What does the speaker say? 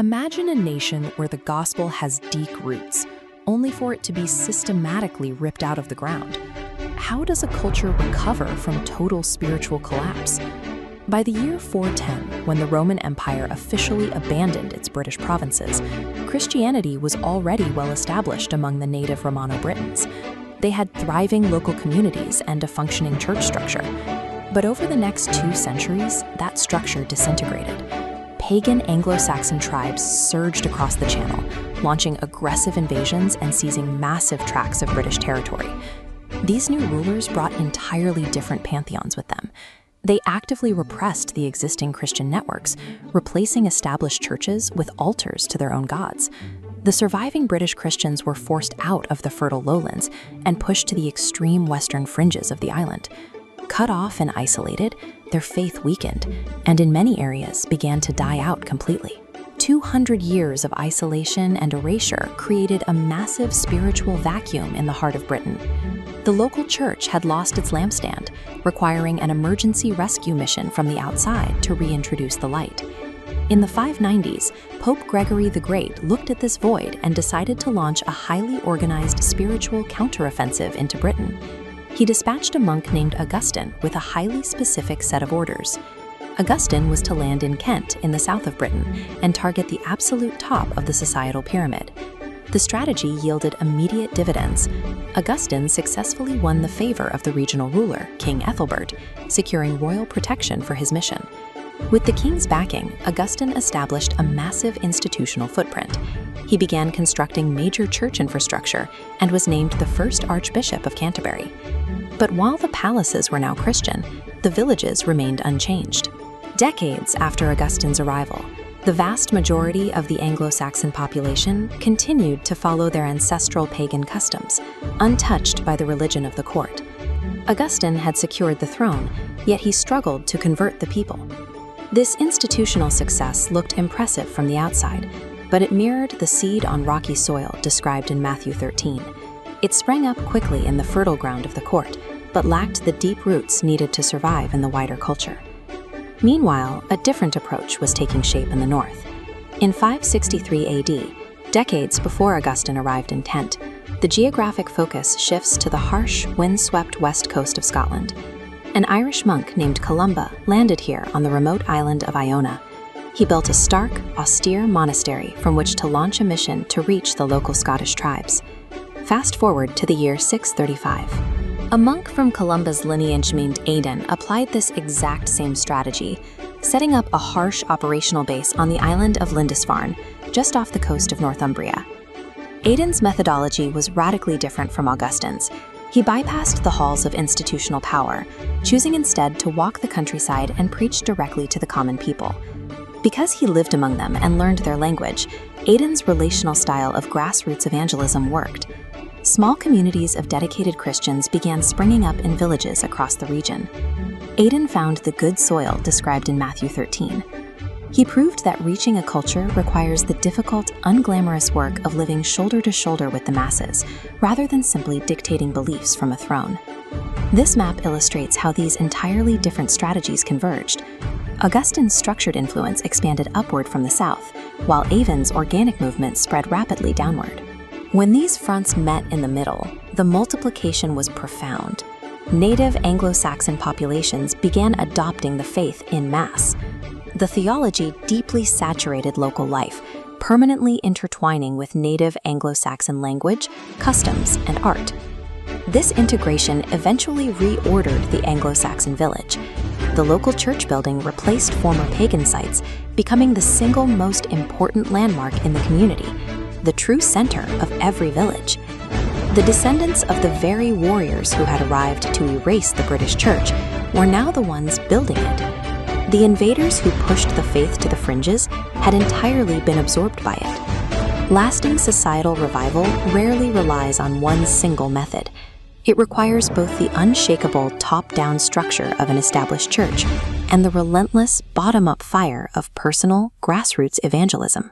Imagine a nation where the gospel has deep roots, only for it to be systematically ripped out of the ground. How does a culture recover from total spiritual collapse? By the year 410, when the Roman Empire officially abandoned its British provinces, Christianity was already well established among the native Romano-Britons. They had thriving local communities and a functioning church structure. But over the next 2 centuries, that structure disintegrated. Pagan Anglo-Saxon tribes surged across the Channel, launching aggressive invasions and seizing massive tracts of British territory. These new rulers brought entirely different pantheons with them. They actively repressed the existing Christian networks, replacing established churches with altars to their own gods. The surviving British Christians were forced out of the fertile lowlands and pushed to the extreme western fringes of the island. Cut off and isolated, their faith weakened, and in many areas began to die out completely. 200 years of isolation and erasure created a massive spiritual vacuum in the heart of Britain. The local church had lost its lampstand, requiring an emergency rescue mission from the outside to reintroduce the light. In the 590s, Pope Gregory the Great looked at this void and decided to launch a highly organized spiritual counteroffensive into Britain. He dispatched a monk named Augustine with a highly specific set of orders. Augustine was to land in Kent in the south of Britain and target the absolute top of the societal pyramid. The strategy yielded immediate dividends. Augustine successfully won the favor of the regional ruler, King Ethelbert, securing royal protection for his mission. With the king's backing, Augustine established a massive institutional footprint. He began constructing major church infrastructure and was named the first Archbishop of Canterbury. But while the palaces were now Christian, the villages remained unchanged. Decades after Augustine's arrival, the vast majority of the Anglo-Saxon population continued to follow their ancestral pagan customs, untouched by the religion of the court. Augustine had secured the throne, yet he struggled to convert the people. This institutional success looked impressive from the outside, but it mirrored the seed on rocky soil described in Matthew 13. It sprang up quickly in the fertile ground of the court, but lacked the deep roots needed to survive in the wider culture. Meanwhile, a different approach was taking shape in the north. In 563 AD, decades before Augustine arrived in Kent, the geographic focus shifts to the harsh, wind-swept west coast of Scotland. An Irish monk named Columba landed here on the remote island of Iona. He built a stark, austere monastery from which to launch a mission to reach the local Scottish tribes. Fast forward to the year 635. A monk from Columba's lineage named Aidan applied this exact same strategy, setting up a harsh operational base on the island of Lindisfarne, just off the coast of Northumbria. Aidan's methodology was radically different from Augustine's. He bypassed the halls of institutional power, choosing instead to walk the countryside and preach directly to the common people. Because he lived among them and learned their language, Aidan's relational style of grassroots evangelism worked. Small communities of dedicated Christians began springing up in villages across the region. Aidan found the good soil described in Matthew 13. He proved that reaching a culture requires the difficult, unglamorous work of living shoulder to shoulder with the masses, rather than simply dictating beliefs from a throne. This map illustrates how these entirely different strategies converged. Augustine's structured influence expanded upward from the south, while Aidan's organic movement spread rapidly downward. When these fronts met in the middle, the multiplication was profound. Native Anglo-Saxon populations began adopting the faith en masse. The theology deeply saturated local life, permanently intertwining with native Anglo-Saxon language, customs, and art. This integration eventually reordered the Anglo-Saxon village. The local church building replaced former pagan sites, becoming the single most important landmark in the community, the true center of every village. The descendants of the very warriors who had arrived to erase the British Church were now the ones building it. The invaders who pushed the faith to the fringes had entirely been absorbed by it. Lasting societal revival rarely relies on one single method. It requires both the unshakable top-down structure of an established church and the relentless bottom-up fire of personal, grassroots evangelism.